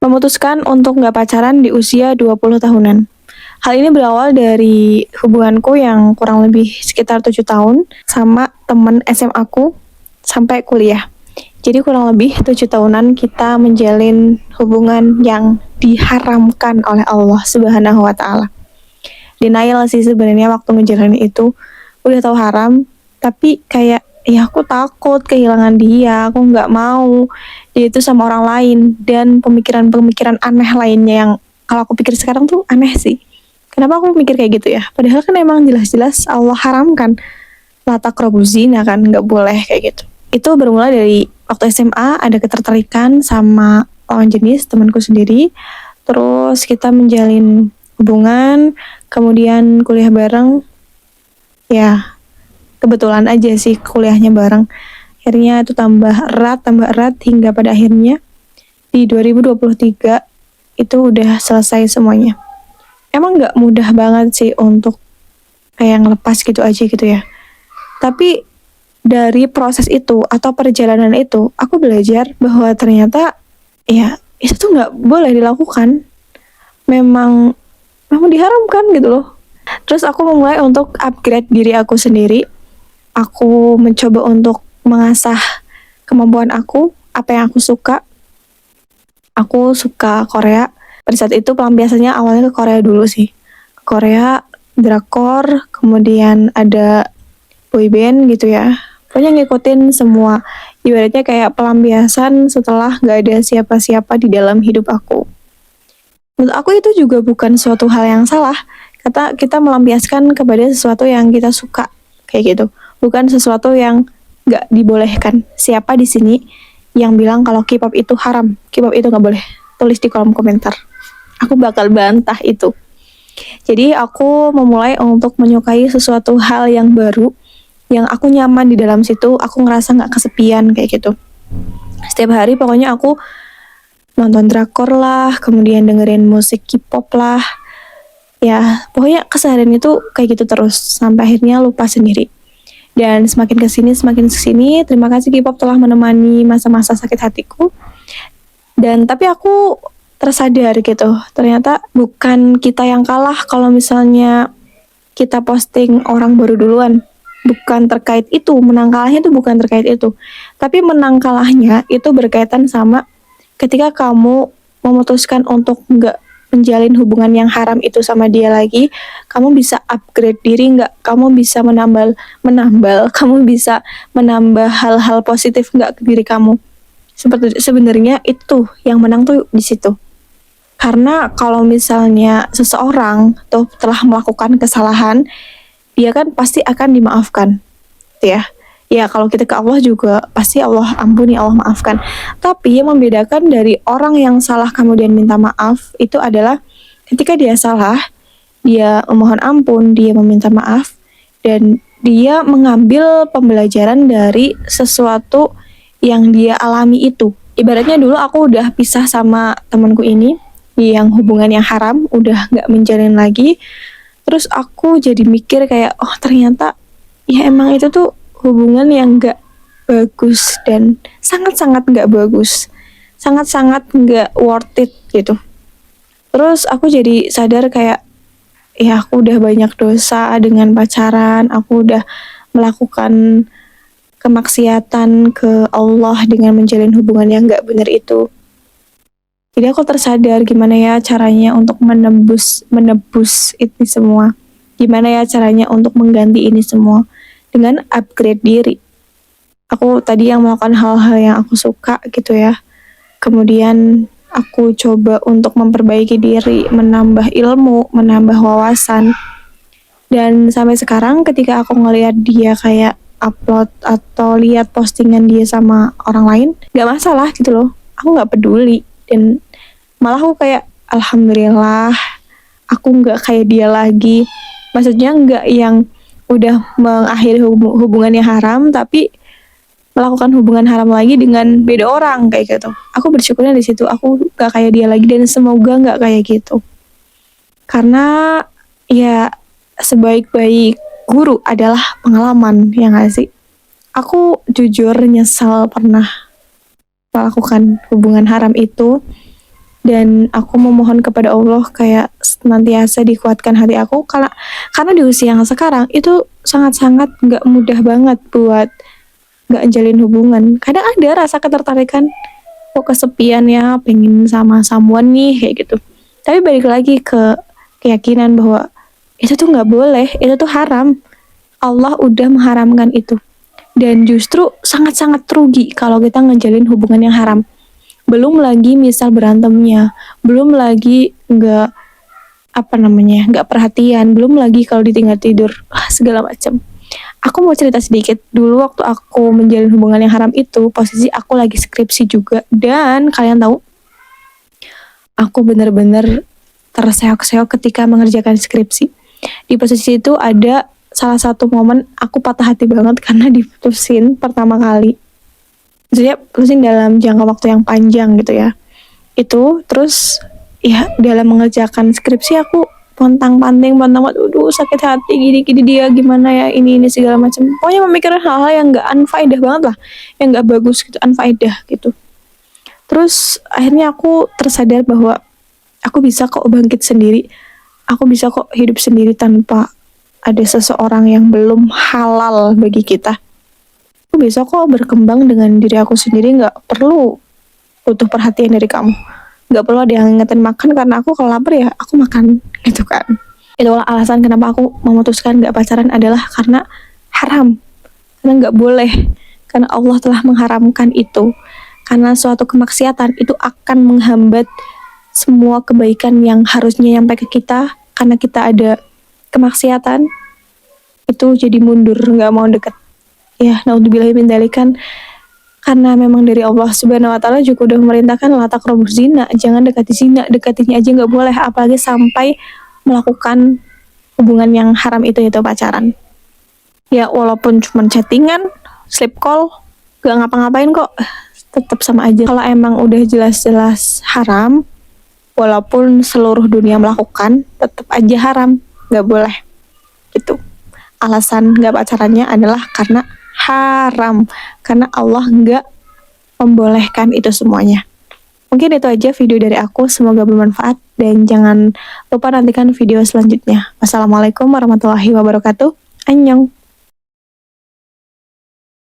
memutuskan untuk nggak pacaran di usia 20 tahunan. Hal ini berawal dari hubunganku yang kurang lebih sekitar 7 tahun sama temen SMA aku sampai kuliah. Jadi kurang lebih 7 tahunan kita menjalin hubungan yang diharamkan oleh Allah Subhanahu wa taala. Denial sih sebenarnya waktu ngejalanin itu, udah tahu haram, tapi kayak ya aku takut kehilangan dia, aku nggak mau dia itu sama orang lain, dan pemikiran-pemikiran aneh lainnya yang kalau aku pikir sekarang tuh aneh sih. Kenapa aku mikir kayak gitu ya? Padahal kan emang jelas-jelas Allah haramkan la taqrabu zina kan, nggak boleh kayak gitu. Itu bermula dari waktu SMA ada ketertarikan sama lawan jenis temanku sendiri. Terus kita menjalin hubungan, kemudian kuliah bareng. Ya, kebetulan aja sih kuliahnya bareng. Akhirnya itu tambah erat hingga pada akhirnya di 2023 itu udah selesai semuanya. Emang nggak mudah banget sih untuk kayak ngelepas gitu aja gitu ya. Tapi dari proses itu atau perjalanan itu, aku belajar bahwa ternyata ya itu tuh nggak boleh dilakukan. Memang diharamkan gitu loh. Terus aku memulai untuk upgrade diri aku sendiri. Aku mencoba untuk mengasah kemampuan aku, apa yang aku suka. Aku suka Korea. Pada saat itu pelampiasannya awalnya ke Korea dulu sih. Ke Korea, drakor, kemudian ada boyband gitu ya. Pokoknya ngikutin semua. Ibaratnya kayak pelampiasan setelah gak ada siapa-siapa di dalam hidup aku. Menurut aku itu juga bukan suatu hal yang salah. Kata kita melampiaskan kepada sesuatu yang kita suka. Kayak gitu. Bukan sesuatu yang gak dibolehkan. Siapa di sini yang bilang kalau K-pop itu haram? K-pop itu gak boleh. Tulis di kolom komentar. Aku bakal bantah itu. Jadi aku memulai untuk menyukai sesuatu hal yang baru, yang aku nyaman di dalam situ, aku ngerasa gak kesepian kayak gitu. Setiap hari pokoknya aku nonton drakor lah, kemudian dengerin musik K-pop lah. Ya, pokoknya keseharian itu kayak gitu terus, sampai akhirnya lupa sendiri. Dan semakin kesini, terima kasih K-pop telah menemani masa-masa sakit hatiku. Dan tapi aku tersadar gitu, ternyata bukan kita yang kalah kalau misalnya kita posting orang baru duluan. Bukan terkait itu, menang kalahnya itu bukan terkait itu. Tapi menang kalahnya itu berkaitan sama ketika kamu memutuskan untuk nggak menjalin hubungan yang haram itu sama dia lagi, kamu bisa upgrade diri nggak? Kamu bisa menambal, kamu bisa menambah hal-hal positif nggak ke diri kamu? Seperti sebenarnya itu yang menang tuh di situ. Karena kalau misalnya seseorang tuh telah melakukan kesalahan, dia kan pasti akan dimaafkan, ya. Ya kalau kita ke Allah juga pasti Allah ampuni, Allah maafkan. Tapi yang membedakan dari orang yang salah kemudian minta maaf itu adalah ketika dia salah, dia memohon ampun, dia meminta maaf, dan dia mengambil pembelajaran dari sesuatu yang dia alami itu. Ibaratnya dulu aku udah pisah sama temanku ini, yang hubungan yang haram, udah gak menjalin lagi. Terus aku jadi mikir kayak, oh ternyata ya emang itu tuh hubungan yang gak bagus dan sangat-sangat gak bagus. Sangat-sangat gak worth it gitu. Terus aku jadi sadar kayak, ya aku udah banyak dosa dengan pacaran, aku udah melakukan kemaksiatan ke Allah dengan menjalin hubungan yang gak benar itu. Jadi aku tersadar gimana ya caranya untuk menebus ini semua. Gimana ya caranya untuk mengganti ini semua dengan upgrade diri. Aku tadi yang melakukan hal-hal yang aku suka gitu ya. Kemudian aku coba untuk memperbaiki diri, menambah ilmu, menambah wawasan. Dan sampai sekarang ketika aku ngelihat dia kayak upload atau lihat postingan dia sama orang lain, gak masalah gitu loh. Aku gak peduli. Dan malah aku kayak alhamdulillah aku gak kayak dia lagi. Maksudnya gak yang udah mengakhiri hubungan yang haram, tapi melakukan hubungan haram lagi dengan beda orang kayak gitu. Aku bersyukurnya di situ, aku gak kayak dia lagi dan semoga gak kayak gitu. Karena ya sebaik-baik guru adalah pengalaman, ya gak sih? Aku jujur nyesal pernah melakukan hubungan haram itu, Dan aku memohon kepada Allah kayak senantiasa dikuatkan hati aku, karena di usia yang sekarang itu sangat-sangat nggak mudah banget buat nggak jalin hubungan. Kadang ada rasa ketertarikan, kok kesepian ya, pengen sama someone nih kayak gitu. Tapi balik lagi ke keyakinan bahwa itu tuh nggak boleh, itu tuh haram. Allah udah mengharamkan itu. Dan justru sangat-sangat rugi kalau kita ngejalin hubungan yang haram. Belum lagi misal berantemnya, belum lagi nggak perhatian, belum lagi kalau ditinggal tidur, segala macam. Aku mau cerita sedikit dulu waktu aku menjalin hubungan yang haram itu, posisi aku lagi skripsi juga, dan kalian tahu, aku bener-bener terseok-seok ketika mengerjakan skripsi. Di posisi itu ada salah satu momen aku patah hati banget karena diputusin pertama kali. Maksudnya putusin dalam jangka waktu yang panjang gitu ya. Itu terus ya dalam mengerjakan skripsi aku pontang-panting, aduh sakit hati gini-gini dia gimana ya ini segala macam. Pokoknya memikirkan hal-hal yang nggak unfaedah banget lah, yang nggak bagus gitu, unfaedah gitu. Terus akhirnya aku tersadar bahwa aku bisa kok bangkit sendiri, aku bisa kok hidup sendiri tanpa ada seseorang yang belum halal bagi kita. Aku bisa kok berkembang dengan diri aku sendiri, nggak perlu butuh perhatian dari kamu, nggak perlu ada yang ngingetin makan, karena aku kalau lapar ya aku makan gitu kan. Itulah alasan kenapa aku memutuskan nggak pacaran, adalah karena haram, karena nggak boleh, karena Allah telah mengharamkan itu. Karena suatu kemaksiatan itu akan menghambat semua kebaikan yang harusnya nyampe ke kita. Karena kita ada kemaksiatan, itu jadi mundur, nggak mau deket. Ya, naudzubillahi min dzalik, kan karena memang dari Allah Subhanahu wa taala juga udah memerintahkan la taqrabuz zina, jangan dekati zina, dekatinya aja nggak boleh, apalagi sampai melakukan hubungan yang haram itu, yaitu pacaran. Ya walaupun cuma chattingan, sleep call, gak ngapa-ngapain kok, tetap sama aja. Kalau emang udah jelas-jelas haram, walaupun seluruh dunia melakukan, tetap aja haram, gak boleh. Itu alasan gak pacarannya adalah karena haram, karena Allah gak membolehkan itu semuanya. Mungkin itu aja video dari aku, semoga bermanfaat, dan jangan lupa nantikan video selanjutnya. Wassalamualaikum warahmatullahi wabarakatuh. Annyeong.